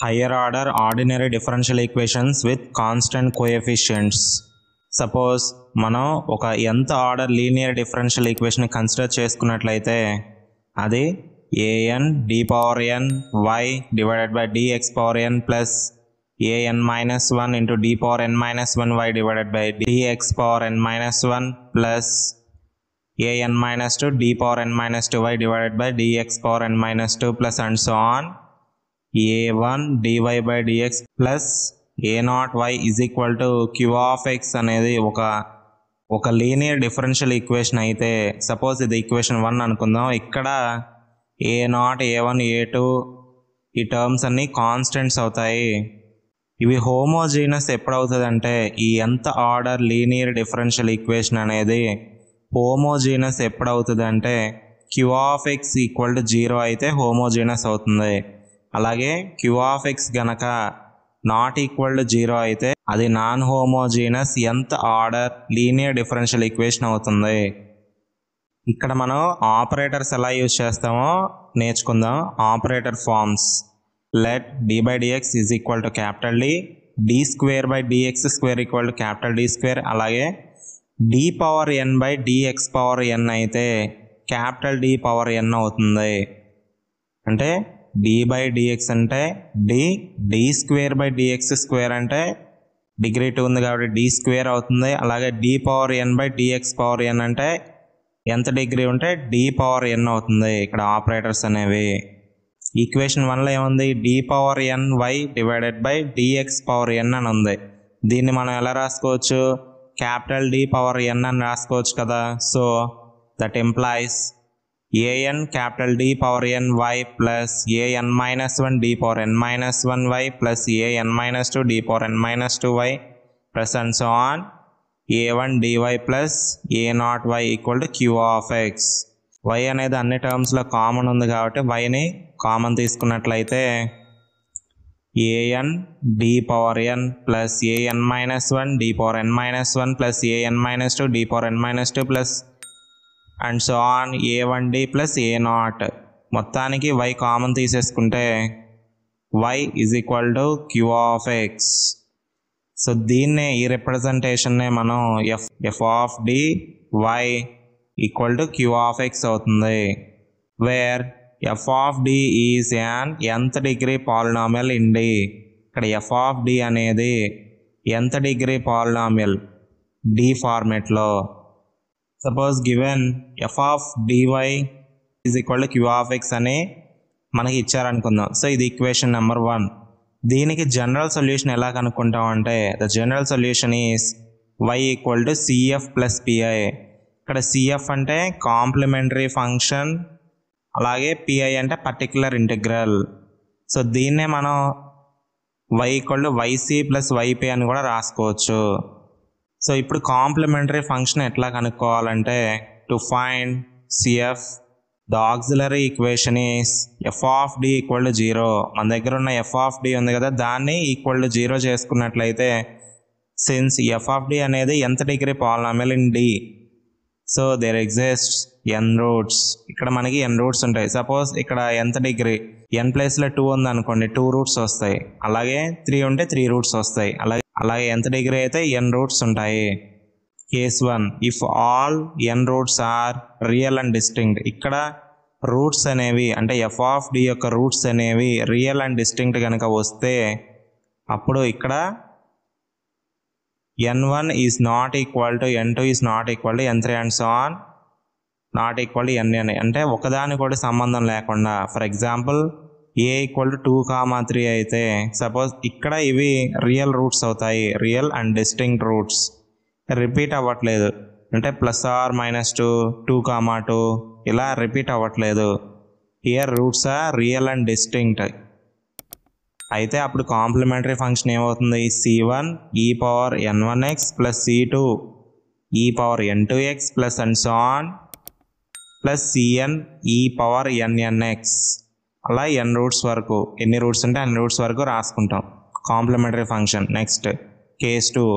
higher order ordinary differential equations with constant coefficients. Suppose మనం ఒక nth order linear differential equation consider చేసుకున్నట్లయితే అది an d power n y divided by dx power n plus an minus 1 into d power n minus 1 y divided by dx power n minus 1 plus an minus 2 d power n minus 2 y divided by dx power n minus 2 plus and so on a1 dy by dx plus a0 y is equal to q of x అనేది ఒక linear differential equation అయితే suppose ఇది equation 1 అనుకుందాం. ఇక్కడ a0 a1 a2 ఈ terms అన్నీ constants అవుతాయి. ఇవి హోమోజీనస్ ఎప్పుడవుతుంది అంటే ఈ nth order linear differential equation అనేది హోమోజీనస్ ఎప్పుడవుతుంది అంటే q of x equal to 0 అయితే హోమోజీనస్ అవుతుంది. అలాగే q of x గనక నాట్ ఈక్వల్ టు 0 అయితే అది non homogeneous nth order linear differential equation అవుతుంది. ఇక్కడ మనం ఆపరేటర్స్ ఎలా యూజ్ చేస్తామో నేర్చుకుందాం. Operator forms let d by dx is equal to capital D, d square by dx square equal to capital D square. అలాగే d power n by dx power n అయితే capital D power n అవుతుంది. అంటే d by dx అంటే d square by dx square అంటే degree 2 ఉంది కాబట్టి d square అవుతుంది. అలాగే d power n by dx power n అంటే ఎంత డిగ్రీ ఉంటే d power n అవుతుంది. ఇక్కడ ఆపరేటర్స్ అనేవి ఈక్వేషన్ 1లో ఏముంది d power n y divided by dx power n అని ఉంది. దీన్ని మనం ఎలా రాసుకోవచ్చు క్యాపిటల్ D power n అని రాసుకోవచ్చు కదా. So that employees an capital D power n y plus an minus 1 d power n minus 1 y plus an minus 2 d power n minus 2 y plus and so on a1 dy plus a0 y equal to q of x. y అనేది అన్ని టర్మ్స్లో common ఉంది కాబట్టి yని common తీసుకున్నట్లయితే an d power n plus an minus 1 d power n minus 1 plus an minus 2 d power n minus 2 plus and so on a1d plus a0 మొత్తానికి y common తీసేసుకుంటే y is equal to q of x. So దీన్నే ఈ రిప్రజెంటేషన్నే మనం f of d y equal to q of x అవుతుంది. Where f of d is an nth degree polynomial in d. ఇక్కడ f of d అనేది nth degree polynomial d ఫార్మేట్లో. Suppose given f of dy is equal to q of x అని మనకి ఇచ్చారనుకుందాం. So ఇది equation number 1. దీనికి general solution ఎలా కనుక్కుంటాం అంటే the general solution is y equal to cf plus pi. ఇక్కడ cf అంటే కాంప్లిమెంటరీ ఫంక్షన్, అలాగే pi అంటే పర్టిక్యులర్ ఇంటిగ్రల్. సో దీన్నే మనం y equal to yc plus yp అని కూడా రాసుకోవచ్చు. సో ఇప్పుడు కాంప్లిమెంటరీ ఫంక్షన్ ఎట్లా కనుక్కోవాలంటే to find cf the auxiliary equation is f of d equal to 0. మన దగ్గర ఉన్న f ఆఫ్ d ఉంది కదా, దాన్ని ఈక్వల్ టు 0 చేసుకున్నట్లయితే సిన్స్ f ఆఫ్ d అనేది nth degree polynomial in d, so there exist n roots. ఇక్కడ మనకి n రూట్స్ ఉంటాయి. సపోజ్ ఇక్కడ nth డిగ్రీ n ప్లేస్లో 2 ఉంది అనుకోండి, 2 రూట్స్ వస్తాయి. అలాగే 3 ఉంటే 3 రూట్స్ వస్తాయి. అలాగే nth డిగ్రీ అయితే n రూట్స్ ఉంటాయి. Case 1 if all n roots are real and distinct. ఇక్కడ రూట్స్ అనేవి అంటే f ఆఫ్ d యొక్క రూట్స్ అనేవి రియల్ అండ్ డిస్టింక్ట్ కనుక వస్తే అప్పుడు ఇక్కడ n1 is not equal to n2 is not equal to n3 and so on not equal to n అంటే ఒకదాని కూడా సంబంధం లేకుండా. For example a equal to 2, 3 అయితే సపోజ్ ఇక్కడ ఇవి రియల్ రూట్స్ అవుతాయి, real and distinct roots, repeat అవ్వట్లేదు. అంటే ప్లస్ ఆర్ మైనస్ 2, 2, 2 ఇలా రిపీట్ అవ్వట్లేదు. Here roots are real and distinct. అయితే అప్పుడు కాంప్లిమెంటరీ ఫంక్షన్ ఏమవుతుంది c1 e power n1x plus c2 e power n2x plus and so on plus cn e power nnx. అలా n roots వరకు, ఎన్ని roots ఉంటే అన్ని రూట్స్ వరకు రాసుకుంటాం complementary function. Next case 2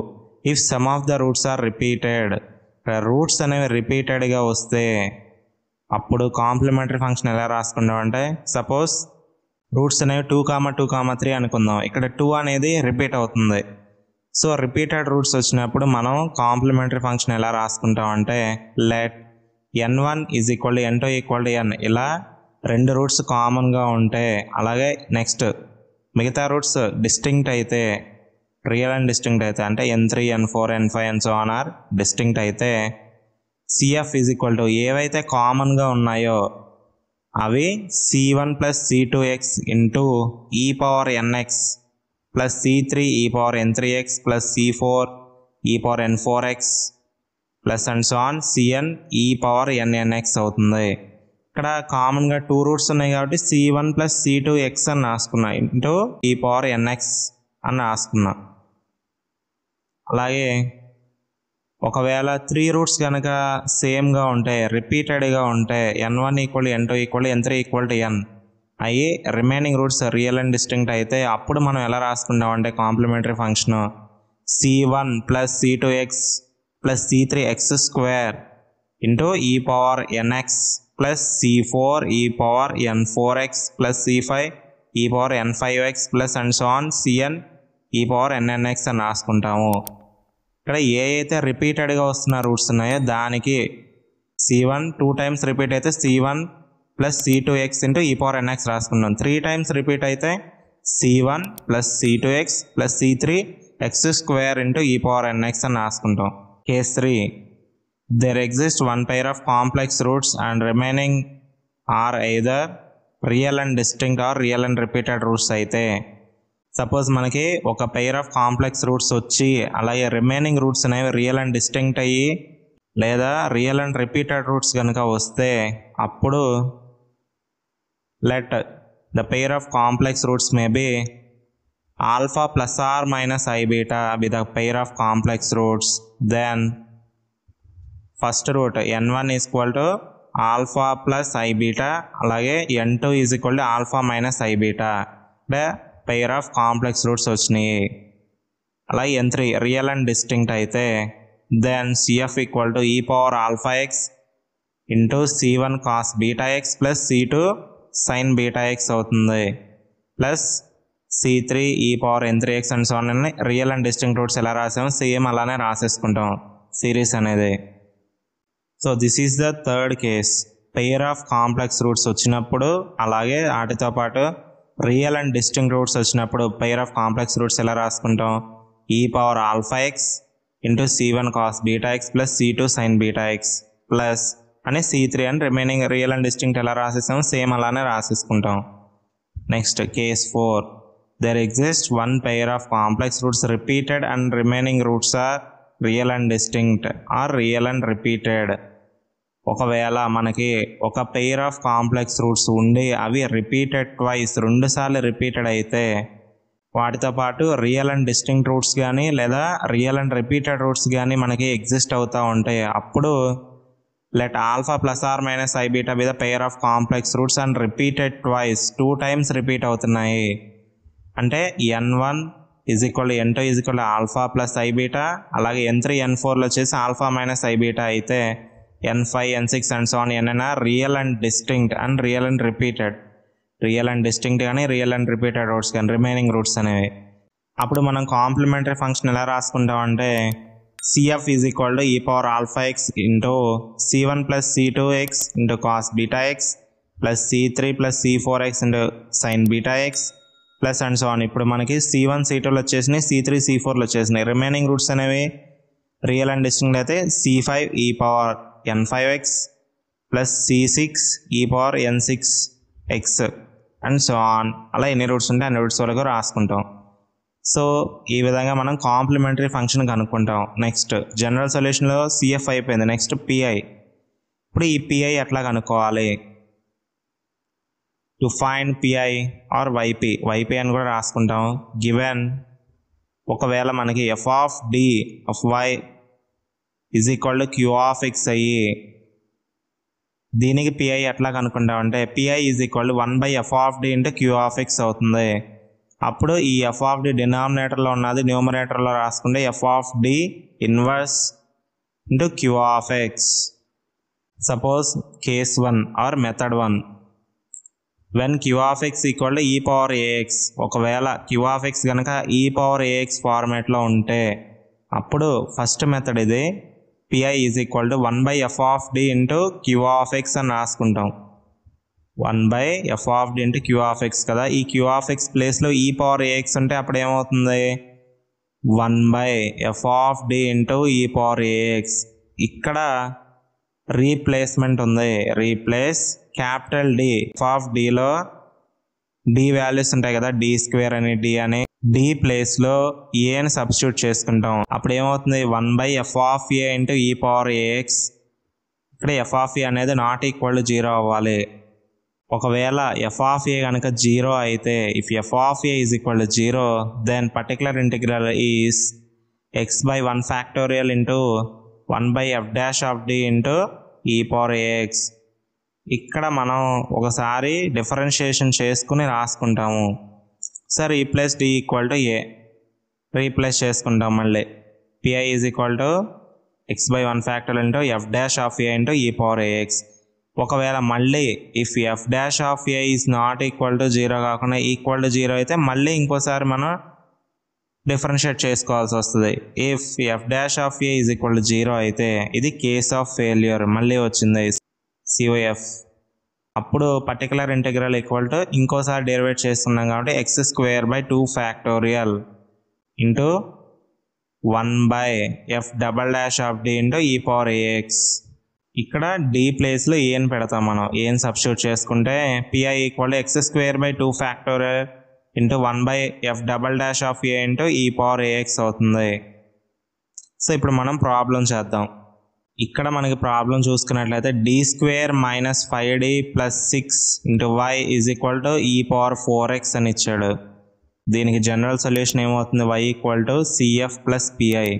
if some of the roots are repeated. Roots అనేవి రిపీటెడ్గా వస్తే అప్పుడు కాంప్లిమెంటరీ ఫంక్షన్ ఎలా రాసుకుంటాం అంటే సపోజ్ రూట్స్ అనేవి 2, 2, 3 అనుకుందాం. ఇక్కడ 2 అనేది రిపీట్ అవుతుంది. సో రిపీటెడ్ రూట్స్ వచ్చినప్పుడు మనం కాంప్లిమెంటరీ ఫంక్షన్ ఎలా రాసుకుంటాం అంటే let n1 is equal to n2 equal to n. ఇలా 2 రూట్స్ కామన్గా ఉంటే, అలాగే నెక్స్ట్ మిగతా రూట్స్ డిస్టింక్ట్ అయితే, రియల్ అండ్ డిస్టింక్ట్ అయితే, అంటే n3, n4, n5 and so on are distinct అయితే cf ఈజ్ ఈక్వల్ టు ఏవైతే కామన్గా ఉన్నాయో అవి c1 plus c2x into e power nx plus c3 e power n3x plus c4 e power n4x plus and so on cn e power nnx అవుతుంది. ఇక్కడ కామన్గా 2 roots ఉన్నాయి కాబట్టి c1 ప్లస్ c2x అని రాసుకున్నా ఇంటూ e పవర్ nx అని రాసుకున్నా. అలాగే ఒకవేళ 3 రూట్స్ కనుక సేమ్గా ఉంటే, రిపీటెడ్గా ఉంటే n1 equal n2 equal n3 equal to n అయ్యి remaining roots real and distinct అయితే అప్పుడు మనం ఎలా రాసుకుంటాం అంటే complementary function c1 plus c2x plus c3x square into e power nx plus c4 e power n4x plus c5 e power n5x plus and so on cn e power nnx అని రాసుకుంటాము. ఇక్కడ ఏ అయితే రిపీటెడ్గా వస్తున్న రూట్స్ ఉన్నాయో దానికి c1 2 times repeat అయితే c1 plus c2x into e power nx రాసుకుంటాం. 3 times repeat అయితే c1 plus c2x plus c3x square into e power nx అని రాసుకుంటాం. Case 3 there exists one pair of complex roots and remaining are either real and distinct or real and repeated roots అయితే, suppose మనకి ఒక pair of complex roots వచ్చి అలాగే remaining roots అనేవి real and distinct అయ్యి లేదా రియల్ అండ్ రిపీటెడ్ రూట్స్ కనుక వస్తే అప్పుడు let the pair of complex roots may be alpha plus or minus I beta with a pair of complex roots. Then first root n1 is equal to alpha plus I beta అలాగే n2 is equal to alpha minus I beta. అంటే pair of complex roots వచ్చినాయి. అలాగే n3 real and distinct అయితే then cf equal to e power alpha x into c1 cos beta x plus c2 sin beta x అవుతుంది. Plus c3 ఈ power n3x and so on real and distinct roots ఎలా రాసాము same అలానే రాసేసుకుంటాం series అనేది. So this is the third case. Pair of complex roots వచ్చినప్పుడు అలాగే వాటితో పాటు real and distinct roots వచ్చినప్పుడు పెయిర్ ఆఫ్ కాంప్లెక్స్ రూట్స్ ఎలా రాసుకుంటాం ఈ power alpha x into c1 cos beta x plus c2 sin beta x plus అని c3 అని రిమైనింగ్ రియల్ అండ్ డిస్టింక్ట్ ఎలా రాసేసాము సేమ్ అలానే రాసేసుకుంటాం. Next case 4 there exists one pair of complex roots repeated and remaining roots are real and distinct or real and repeated. ఒకవేళ మనకి ఒక pair of complex roots ఉండి అవి రిపీటెడ్ ట్వైస్ 2 సార్లు రిపీటెడ్ అయితే వాటితో పాటు రియల్ అండ్ డిస్టింక్ట్ రూట్స్ కానీ లేదా రియల్ అండ్ రిపీటెడ్ రూట్స్ కానీ మనకి ఎగ్జిస్ట్ అవుతూ ఉంటాయి. అప్పుడు let alpha plus or minus i beta with pair of complex roots and repeated twice 2 times repeat అవుతున్నాయి. అంటే n1 is equal n2 is equal alpha plus i beta అలాగే n3 n4లో వచ్చేసి alpha minus i beta అయితే n5 n6 and so on n are real and distinct and real and repeated. Real and distinct కానీ real and repeated roots కానీ remaining roots అనేవి. అప్పుడు మనం complementary function ఎలా రాసుకుంటాం అంటే cf is equal to e power alpha x into c1 plus c2x into cos beta x plus c3 plus c4x into sine beta x plus and so on. ఇప్పుడు మనకి c1 c2లో వచ్చేసినాయి, c3 c4లో వచ్చేసినాయి. Remaining roots అనేవి real and distinct అయితే c5 e power n5x plus c6 ఈ power n6x and so on. అలా ఎన్ని రూట్స్ ఉంటే అన్ని రూట్స్ వరకు రాసుకుంటాం. సో ఈ విధంగా మనం కాంప్లిమెంటరీ ఫంక్షన్ కనుక్కుంటాం. నెక్స్ట్ జనరల్ సొల్యూషన్లో సిఎఫ్ అయిపోయింది. Next PI. ఇప్పుడు ఈ పిఐ ఎట్లా కనుక్కోవాలి? To find PI or YP అని కూడా రాసుకుంటాం. గివెన్ ఒకవేళ మనకి f of d of y is equal to q of x అయ్యి దీనికి పిఐ ఎట్లా కనుక్కుంటాం అంటే PI is equal to 1/f of d into q of x అవుతుంది. అప్పుడు ఈ ఎఫ్ ఆఫ్ డి డినామినేటర్లో ఉన్నది న్యూమరేటర్లో రాసుకుంటే f of d inverse into q of x. Suppose case 1 or method 1 when q of x equal to e power a x, ఒకవేళ q of x కనుక e power a x ఫార్మేట్లో ఉంటే అప్పుడు ఫస్ట్ మెథడ్ ఇది PI is equal to 1/f of d into q of x అని రాసుకుంటాం. 1/f of d into q of x కదా. ఈ క్యూ ఆఫ్ ఎక్స్ ప్లేస్లో ఈ పవర్ ఏఎక్స్ ఉంటే అప్పుడు ఏమవుతుంది, 1/f of d into e power a x. ఇక్కడ రీప్లేస్మెంట్ ఉంది, replace capital d. F of డిలో డి వాల్యూస్ ఉంటాయి కదా, డి స్క్వేర్ అని డి అని, డి ప్లేస్లో ఏని సబ్స్టిట్యూట్ చేసుకుంటాం. అప్పుడు ఏమవుతుంది, 1/f of a into e power a x. ఇక్కడ ఎఫ్ ఆఫ్ ఏ అనేది నాట్ ఈక్వల్ టు 0 అవ్వాలి. ఒకవేళ ఎఫ్ ఆఫ్ ఏ కనుక 0 అయితే, if f of a is equal to 0 then particular integral is x/1 factorial into 1/f dash of d into e power a x. ఇక్కడ మనం ఒకసారి differentiation చేసుకుని రాసుకుంటాము. Sir replace d equal to a, replace చేసుకుంటాం. మళ్ళీ PI is equal to x/1 factorial into f dash of a into e power a x. ఒకవేళ మళ్ళీ if f dash of a is not equal to 0 కాకుండా equal to 0 అయితే మళ్ళీ ఇంకోసారి మనం differentiate చేసుకోవాల్సి వస్తుంది. If f dash of a is equal to 0 అయితే ఇది కేస్ ఆఫ్ ఫెయిల్యూర్ మళ్ళీ వచ్చింది COF. అప్పుడు పర్టికులర్ ఇంటిగ్రల్ ఈక్వల్ టు ఇంకోసారి డెరివేట్ చేస్తున్నాం కాబట్టి x²/2 factorial into 1/f double dash of d into e power a x. ఇక్కడ డి ప్లేస్లో ఏని పెడతాం మనం, ఏని సబ్స్టిట్యూట్ చేసుకుంటే PI equal to x²/2 factorial into 1/f double dash of a into e power a x అవుతుంది. సో ఇప్పుడు మనం ప్రాబ్లం చేద్దాం. ఇక్కడ మనకి ప్రాబ్లం చూసుకున్నట్లయితే d² - 5d + 6 into y is equal to e power 4x అని ఇచ్చాడు. దీనికి జనరల్ సొల్యూషన్ ఏమవుతుంది, y equal to CF plus pi,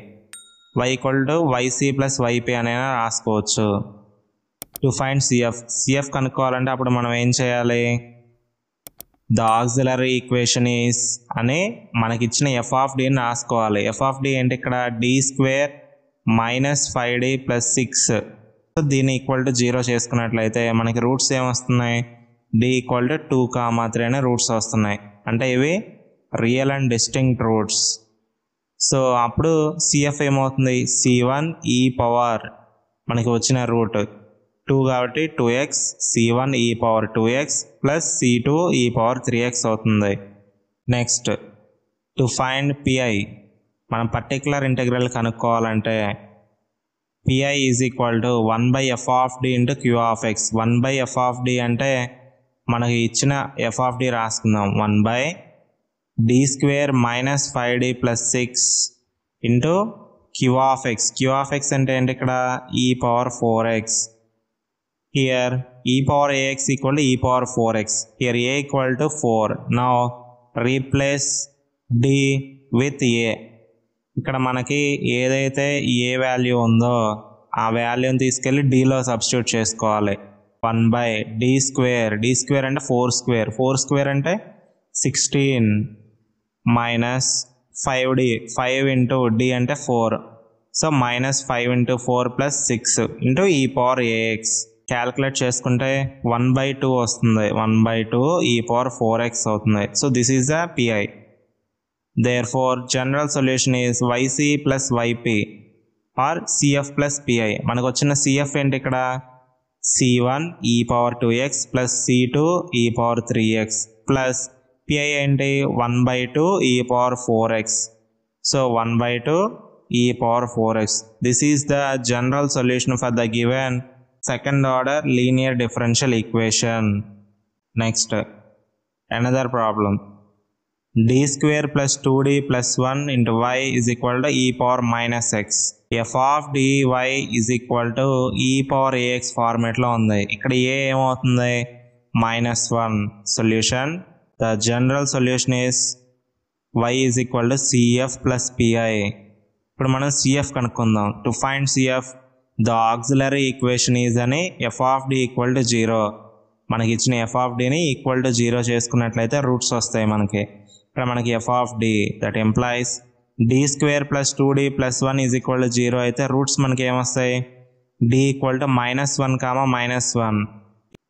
y equal to YC plus YP అనైనా రాసుకోవచ్చు. టు ఫైండ్ CF కనుక్కోవాలంటే అప్పుడు మనం ఏం చేయాలి, ద ఆక్సిలరీ ఈక్వేషన్ ఈస్ అని మనకిచ్చిన ఎఫ్ ఆఫ్ డిని రాసుకోవాలి. ఎఫ్ ఆఫ్ డి ఏంటి, ఇక్కడ d² - 5d + 6. దీన్ని ఈక్వల్ టు 0 చేసుకున్నట్లయితే మనకి రూట్స్ ఏమొస్తున్నాయి, d ఈక్వల్ టు 2, 3 అనే రూట్స్ వస్తున్నాయి. అంటే ఇవి real and distinct roots. So అప్పుడు CF ఏమవుతుంది, C1 ఈ పవర్ మనకి వచ్చిన రూట్ 2 కాబట్టి 2x, C1 ఈ పవర్ 2x ప్లస్ C2 ఈ పవర్ 3x అవుతుంది. నెక్స్ట్ టు ఫైండ్ పిఐ, మనం పర్టికులర్ ఇంటిగ్రల్ కనుక్కోవాలంటే PI is equal to 1/f of d into q of x. 1/f of d అంటే మనకి ఇచ్చిన ఎఫ్ ఆఫ్ డి రాసుకుందాం, 1/d² - 5d + 6 into q of x. Q of x అంటే ఏంటి, ఇక్కడ e power 4x. Here e power a x equal to e power 4x. Here a equal to 4. Now replace d with ఏ. ఇక్కడ మనకి ఏదైతే ఏ value ఉందో ఆ వాల్యూని తీసుకెళ్ళి డీలో సబ్స్టిట్యూట్ చేసుకోవాలి. 1/d², d² అంటే 4² 4² అంటే 16 మైనస్ 5d, 5 ఇంటూ d అంటే 4. So -5 into 4 plus 6 into e power AX. Calculate చేసుకుంటే 1/2 వస్తుంది, 1/2 ఈ పవర్ 4x అవుతుంది. So this is the pi. Therefore, general solution is YC plus YP or CF plus PI. మనకు వచ్చిన CF ఏంటి, ఇక్కడ C1 e power 2x plus C2 e power 3x plus PI ఏంటి 1/2 e power 4x. So 1/2 e power 4x. This is the general solution for the given second order linear differential equation. Next, another problem. d² + 2d + 1 into y is equal to e power - x. f of dy is equal to e power ax ఫార్మేట్లో ఉంది. ఇక్కడ ఏ ఏమవుతుంది, -1. Solution, the general solution is y is equal to CF plus PI. ఇప్పుడు మనం CF కనుక్కుందాం. To find CF, the auxiliary equation is అని f of d equal to 0. మనకి ఇచ్చిన f of dని ఈక్వల్ టు 0 చేసుకున్నట్లయితే రూట్స్ వస్తాయి మనకి. ఇక్కడ మనకి f of d that employees d² + 2d + 1 is equal to 0 అయితే రూట్స్ మనకి ఏమొస్తాయి, d ఈక్వల్ టు -1, -1.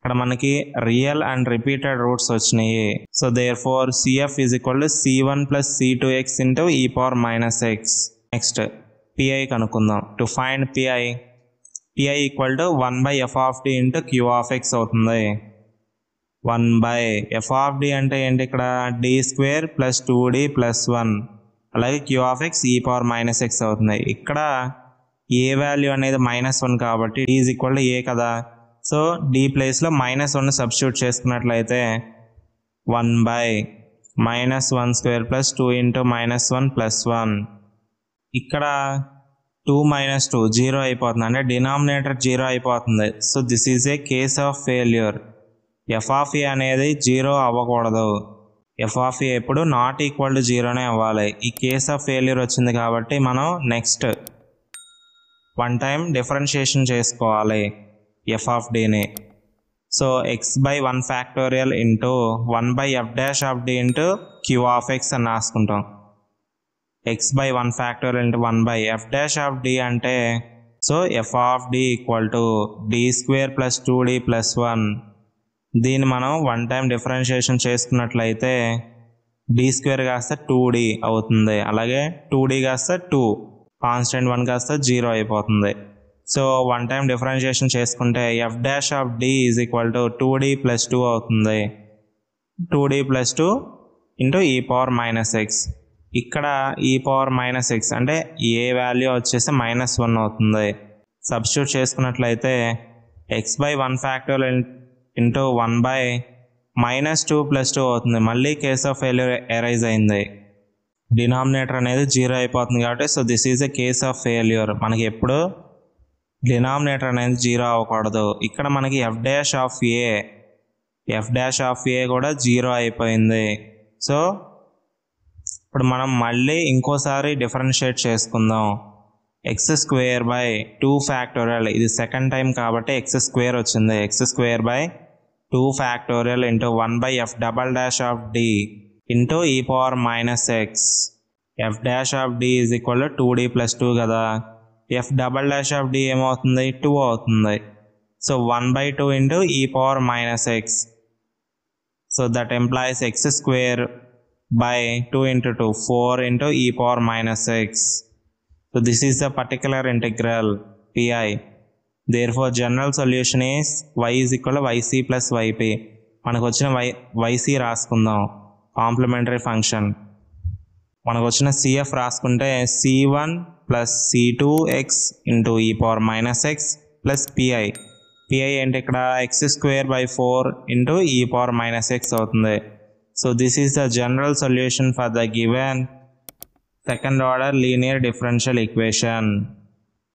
ఇక్కడ మనకి రియల్ అండ్ రిపీటెడ్ రూట్స్ వచ్చినాయి. So therefore CF is equal to C1 plus C2x into e power minus x. Next PI కనుక్కుందాం. To find PI equal to 1/f(d) into q of x అవుతుంది. 1/f(d) అంటే ఏంటి? ఇక్కడ d² plus 2d plus 1 అలాగే q of x e power minus X అవుతుంది. ఇక్కడ ఏ value అనేది -1 కాబట్టి d is equal to a కదా. సో d ప్లేస్లో -1 సబ్స్టిట్యూట్ చేసుకున్నట్లయితే 1/-1² ప్లస్ 2 ఇంటూ -1 ప్లస్ 1. ఇక్కడ 2 - 2 0 అయిపోతుంది, అంటే డినామినేటర్ 0 అయిపోతుంది. So this is a case of failure. f ఆఫ్ a అనేది 0 అవ్వకూడదు. f ఆఫ్ a ఎప్పుడు నాట్ ఈక్వల్ టు 0నే అవ్వాలి. ఈ కేస్ ఆఫ్ ఫెయిల్యూర్ వచ్చింది కాబట్టి మనం నెక్స్ట్ వన్ టైం డిఫరెన్షియేషన్ చేసుకోవాలి f ఆఫ్ dని. So x/1 factorial into 1/f' into q of x అని రాసుకుంటాం. x/1 ఫ్యాక్టోరియల్ ఇంటూ 1/f' అంటే so f of d equal to d² plus 2d plus 1. దీన్ని మనం వన్ టైం డిఫరెన్షియేషన్ చేసుకున్నట్లయితే d² కాస్త 2d అవుతుంది, అలాగే 2d కాస్త 2, కాన్స్టెంట్ 1 కాస్త 0 అయిపోతుంది. సో వన్ టైం డిఫరెన్షియేషన్ చేసుకుంటే f' of d is equal to 2d plus 2 అవుతుంది. 2d plus 2 into e power minus X. ఇక్కడ e పవర్ మైనస్ ఎక్స్ అంటే ఏ వాల్యూ వచ్చేసి -1 అవుతుంది. సబ్స్టిట్యూట్ చేసుకున్నట్లయితే x/1 ఫ్యాక్టోరియల్ ఇంటూ 1/-2 ప్లస్ 2 అవుతుంది. మళ్ళీ కేస్ ఆఫ్ ఫెయిల్యూర్ ఎరైజ్ అయింది, డినామినేటర్ అనేది 0 అయిపోతుంది కాబట్టి. So this is a case of failure. మనకి ఎప్పుడు డినామినేటర్ అనేది 0 అవ్వకూడదు. ఇక్కడ మనకి f' ఆఫ్ a కూడా 0 అయిపోయింది. సో ఇప్పుడు మనం మళ్ళీ ఇంకోసారి డిఫరెన్షియేట్ చేసుకుందాం. x² 2 ఫ్యాక్టోరియల్, ఇది సెకండ్ టైం కాబట్టి x² వచ్చింది. x² 2 factorial into 1/f" of d into e power minus X. f' of d is equal to 2d plus 2 కదా. f" ఆఫ్ d ఏమవుతుంది? 2 అవుతుంది. So 1/2 into e power minus X. So that employees x² by 2 into 2, 4 into e power minus x. So this is the particular integral PI. Therefore general solution is y is equal to yc plus yp. మనకు వచ్చిన yc రాసుకుందాం, complementary function. మనకు వచ్చిన CF రాసుకుంటే C1 plus C2x into e power minus X plus PI. PI అంటే ఇక్కడ x²/4 into e power minus X అవుతుంది. So this is the general solution for the given second order linear differential equation.